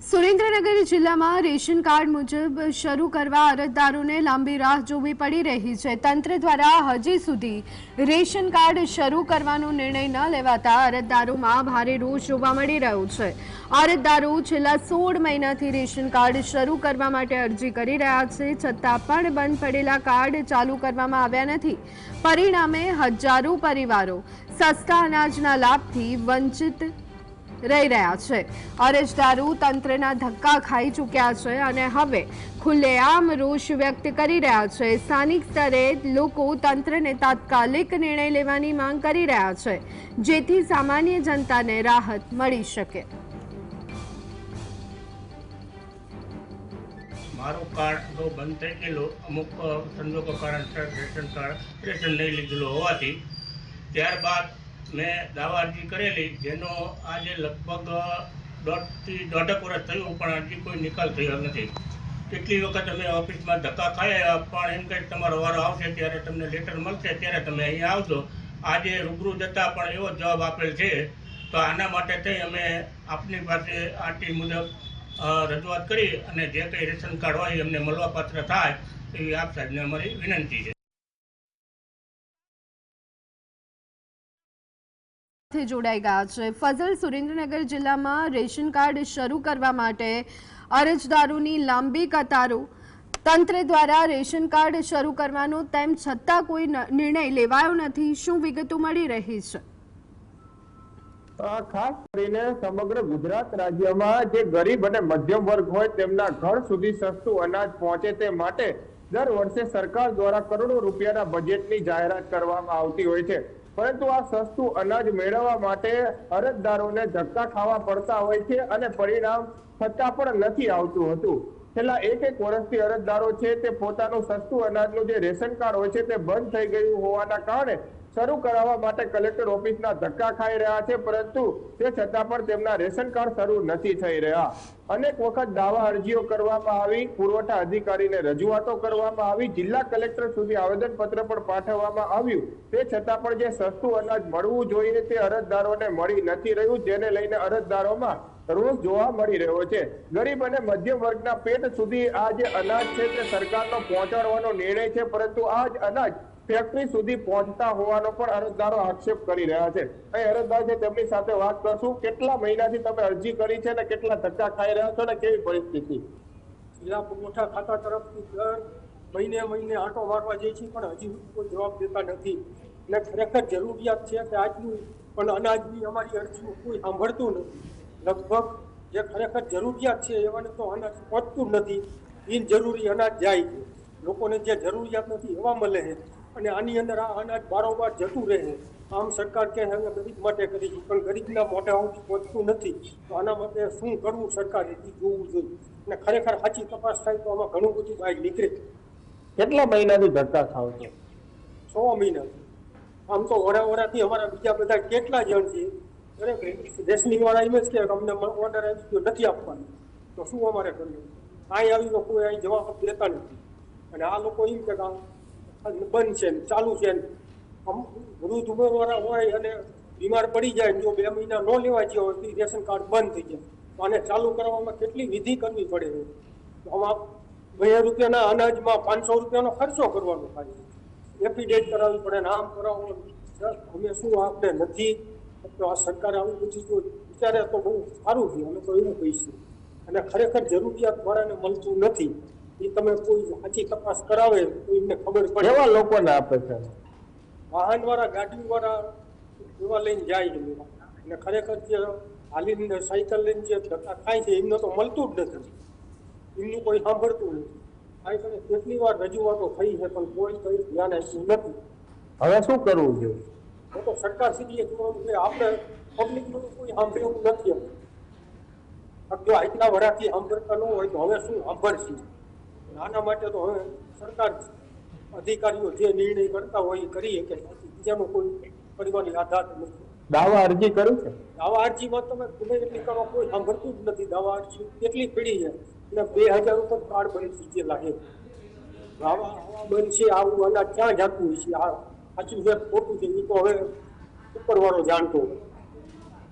સુરેન્દ્રનગર જિલ્લામાં ration card મુજબ શરૂ કરવા અરજદારોને લાંબી રાહ જોવી પડી રહી છે। તંત્ર દ્વારા હજી સુધી રેશન કાર્ડ શરૂ કરવાનો નિર્ણય ન લેવાતા અરજદારોમાં ભારે રોષ જોવા મળી રહ્યો છે। અરજદારો છેલ્લા 16 મહિનાથી રેશન કાર્ડ શરૂ કરવા માટે અરજી કરી રહ્યા છે, છતાં પણ બંધ પડેલા કાર્ડ ચાલુ કરવામાં આવ્યા નથી। પરિણામે હજારો પરિવારો સસ્તા અનાજના લાભથી વંચિત રહી રહ્યા છે। અરજદારો તંત્રના ધક્કા ખાઈ ચૂક્યા છે અને હવે ખુલ્લેઆમ રોષ વ્યક્ત કરી રહ્યા છે। સ્થાનિક સ્તરે લોકો તંત્રને તાત્કાલિક નિર્ણય લેવાની માંગ કરી રહ્યા છે, જેથી સામાન્ય જનતાને રાહત મળી શકે। મારું કાર્ડ તો બંધ થઈ ગયેલું અમુક સંજોગો કારણસર રેશન નહીં લીધેલું હોવાથી ત્યારબાદ મેં દાવા અરજી કરેલી, જેનો આજે લગભગ 1.5 વર્ષ થયું, પણ હજી કોઈ નિકાલ થયો નથી। કેટલી વખત અમે ઓફિસમાં ધક્કા ખાયા, પણ એમ કંઈક તમારો વારો આવશે ત્યારે તમને લેટર મળશે, ત્યારે તમે અહીંયા આવજો। આજે રૂબરૂ જતાં પણ એવો જવાબ આપેલ છે। તો આના માટે થઈ અમે આપની પાસે આરટી મુજબ રજૂઆત કરી અને જે કંઈ રેશન કાર્ડ હોય એમને મળવાપાત્ર થાય એવી આપ સાહેબને અમારી વિનંતી છે। જોડાઈ ગયા છે ફઝલ। સુરેન્દ્રનગર જિલ્લામાં રેશન કાર્ડ શરૂ કરવા માટે અરજદારોની લાંબી કતારો, તંત્ર દ્વારા રેશન કાર્ડ શરૂ કરવાનો તેમ છતાં કોઈ નિર્ણય લેવાયો નથી। શું વિગતો મળી રહી છે? ખાસ કરીને સમગ્ર ગુજરાત રાજ્યમાં જે ગરીબ અને મધ્યમ વર્ગ હોય તેમના ઘર સુધી સસ્તું અનાજ પહોંચે તે માટે દર વર્ષે સરકાર દ્વારા કરોડો રૂપિયાના બજેટની જાહેરાત કરવામાં આવતી હોય છે, પરંતુ આ સસ્તું અનાજ મેળવવા માટે અરજદારોને ધક્કા ખાવા પડતા હોય છે અને પરિણામ થતા પણ નથી આવતું હતું। છેલ્લા એક વર્ષથી અરજદારો છે તે પોતાનું સસ્તું અનાજનું જે રેશન કાર્ડ હોય છે તે બંધ થઈ ગયું હોવાના કારણે શરૂ કરાવવા માટે કલેક્ટર ઓફિસના ધક્કા ખાઈ રહ્યા છે, પરંતુ તે છતાં પણ તેમના રેશન કાર્ડ શરૂ નથી થઈ રહ્યા। અનેક વખત દાવા અરજીઓ કરવામાં આવી, પુરવઠા અધિકારીને રજૂઆતો કરવામાં આવી, જિલ્લા કલેક્ટર સુધી આવેદનપત્ર પણ પાઠવવામાં આવ્યું, તે છતાં પણ જે સસ્તું અનાજ મળવું જોઈએ તે અરજદારોને મળી નથી રહ્યું, જેને લઈને અરજદારોમાં રોષ જોવા મળી રહ્યો છે। ગરીબ અને મધ્યમ વર્ગના પેટ સુધી આ જે અનાજ છે તે સરકારનો પહોંચાડવાનો નિર્ણય છે, પરંતુ આ જ અનાજ ફેક્ટરી સુધી પહોંચતા હોવાનો પણ અરજદારો આક્ષેપ કરી રહ્યા છે। અહીં અરજદાર છે તેમની સાથે વાત કરશું। કેટલા મહિનાથી તમે અરજી કરી છે અને કેટલા ધક્કા ખાઈ રહ્યા છો અને કેવી પરિસ્થિતિ? જિલ્લા પુરવઠા ખાતા તરફથી દર મહિને આંટો મારવા જાય છે, પણ હજી કોઈ જવાબ દેતા નથી અને ખરેખર જરૂરિયાત છે કે આજનું પણ અનાજની અમારી અરજીઓ કોઈ સાંભળતું નથી। લગભગ જે ખરેખર જરૂરિયાત છે એવાને તો અનાજ પહોંચતું નથી, બિનજરૂરી અનાજ જાય છે, લોકોને જે જરૂરિયાત નથી એવા મળે છે અને આની અંદર આ અનાજ બારોબાર જતું રહે છે। આમ સરકાર કહે છે અમે ગરીબ માટે કરી છે, પણ ગરીબના મોઢા સુધી પહોંચતું નથી। તો આના માટે શું કરવું સરકારે એ જોવું જોઈએ અને ખરેખર સાચી તપાસ થાય તો આમાં ઘણું બધું બહાર નીકળે। કેટલા મહિનાથી ધક્કા ખાવ છો? 6 મહિનાથી। આમ તો વરાથી અમારા બીજા બધા કેટલા જણ છે, દરેક રેશનિંગ વાળા એમ જ કે અમને ઓર્ડર આવી ગયો નથી આપવાનો, તો શું અમારે કરવું? અહીં આવી તો કોઈ અહીં જવાબ દેતા નથી અને આ લોકો એમ કે બંધ છે ચાલુ છે। વૃદ્ધ ઉંમરવાળા હોય અને બીમાર પડી જાય, જો 2 મહિના ન લેવા ગયો હોય તો રેશન કાર્ડ બંધ થઈ જાય, તો આને ચાલુ કરવામાં કેટલી વિધિ કરવી પડે છે। આમાં 2 રૂપિયાના અનાજમાં 500 રૂપિયાનો ખર્ચો કરવાનો થાય, એફિડેવિટ કરાવવી પડે ને આમ કરાવવું। અમે શું આપણે નથી, તો આ સરકાર આવી બધી જો વિચારે તો બહુ સારું છે, અમે તો એવું કહીશું। અને ખરેખર જરૂરિયાત વાળાને મળતું નથી, એ તમે કોઈ સાચી તપાસ કરાવે તો એમને ખબર પડે। એવા લોકોને આપે છે વાહન વાળા, ગાડી વાળા એવા લઈને જાય છે અને ખરેખર જે હાલીને સાયકલ લઈને જે ધક્કા ખાય છે એમને તો મળતું જ નથી, એમનું કોઈ સાંભળતું નથી। આ તમે કેટલી વાર રજૂઆતો થઈ છે પણ કોઈ કઈ ધ્યાન આપ્યું નથી। હવે શું કરવું જોઈએ? તો સરકાર સુધી જોવાનું છે, આપણે પબ્લિકનું કોઈ સાંભળ્યું નથી। જો આટલા વરાથી સાંભળતા ન હોય તો હવે શું સાંભળશે? આના માટે તો હવે સરકાર અધિકારીઓ જે નિર્ણય કરતા હોય એ કરીએ કે બીજાનો કોઈ કરવાની આધાર નથી। દાવા અરજી કરી છે? દાવા અરજીમાં તમે ગમે એટલી કરો કોઈ સાંભળતું જ નથી। દાવા અરજી કેટલી પડી છે અને 2000 ઉપર કાર્ડ બની ગયેલા છે। આવા બનશે, આવું અનાજ ક્યાં જતું હોય છે, આ સાચું છે ખોટું છે એ તો હવે ઉપરવાળો જાણતો હોય।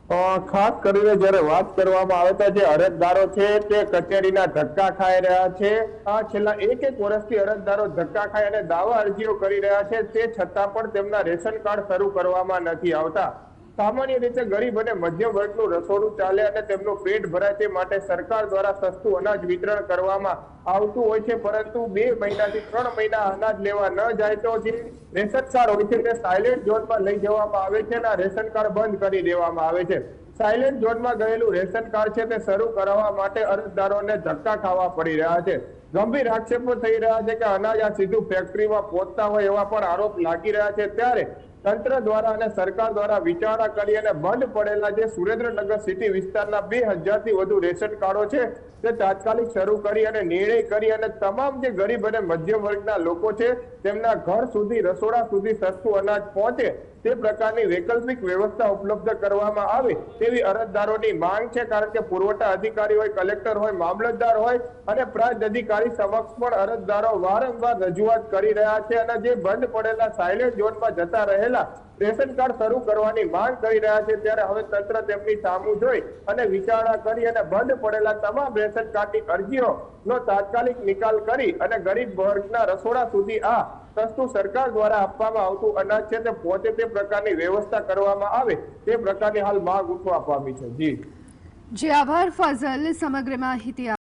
ખાસ કરીને જ્યારે વાત કરવામાં આવે તો જે અરજદારો છે તે કચેરીના ધક્કા ખાઈ રહ્યા છે. આ છેલ્લા એક વર્ષથી અરજદારો ધક્કા ખાઈ અને દાવા અરજીઓ કરી રહ્યા છે, તે છતાં પણ તેમના રેશન કાર્ડ શરૂ કરવામાં નથી આવતા. સામાન્ય રીતે ગરીબ અને મધ્યમ વર્ગનું રસોડું ચાલે અને તેમનું પેટ ભરાય તે માટે સરકાર દ્વારા સસ્તું અનાજ વિતરણ કરવામાં આવતું હોય છે, પરંતુ 2 મહિનાથી 3 મહિના અનાજ લેવા ન જાય તો જે રેશન કાર્ડ હોય છે તે સાયલેન્ટ ઝોનમાં લઈ જવામાં આવે છે અને આ રેશન કાર્ડ બંધ કરી દેવામાં આવે છે. સાયલેન્ટ ઝોનમાં ગયેલું રેશન કાર્ડ છે તે શરૂ કરાવવા માટે અરજદારોને ધક્કા ખાવા પડી રહ્યા છે. ગંભીર આક્ષેપો થઈ રહ્યા છે કે અનાજ આ સીધું ફેક્ટરીમાં પહોંચતા હોય એવા પણ આરોપ લાગી રહ્યા છે. ત્યારે તંત્ર દ્વારા અને સરકાર દ્વારા વિચારણા કરી અને બંધ પડેલા જે સુરેન્દ્રનગર સિટી વિસ્તારના 2000 થી વધુ રેશન કાર્ડો છે તે તાત્કાલિક શરૂ કરી અને નિર્ણય કરી અને તમામ જે ગરીબ અને મધ્યમ વર્ગના લોકો છે તેમના ઘર સુધી, રસોડા સુધી સસ્તું અનાજ પહોંચે તે પ્રકારની વૈકલ્પિક વ્યવસ્થા ઉપલબ્ધ કરવામાં આવે તેવી અરજદારોની માંગ છે. કારણ કે પુરવઠા અધિકારી હોય, કલેક્ટર હોય, મામલતદાર હોય અને પ્રાંત અધિકારી સમક્ષ પણ અરજદારો વારંવાર રજૂઆત કરી રહ્યા છે અને જે બંધ પડેલા સાયલેન્ટ ઝોનમાં જતા રહેલા રેશન કાર્ડ શરૂ કરવાની માંગ કરી રહ્યા છે. ત્યારે હવે તંત્ર તેમની સામું જોઈ અને વિચારણા કરી અને બંધ પડેલા તમામ રેશન કાર્ડની અરજીઓનો તાત્કાલિક નિકાલ કરી અને ગરીબ વર્ગના રસોડા સુધી આ સસ્તું સરકાર દ્વારા આપવામાં આવતું અનાજ છે તે પહોંચે તે પ્રકારની વ્યવસ્થા કરવામાં આવે તે પ્રકારની હાલ માંગ ઉઠવા પામી છે. જી આભાર ફઝલ સમગ્ર માહિતી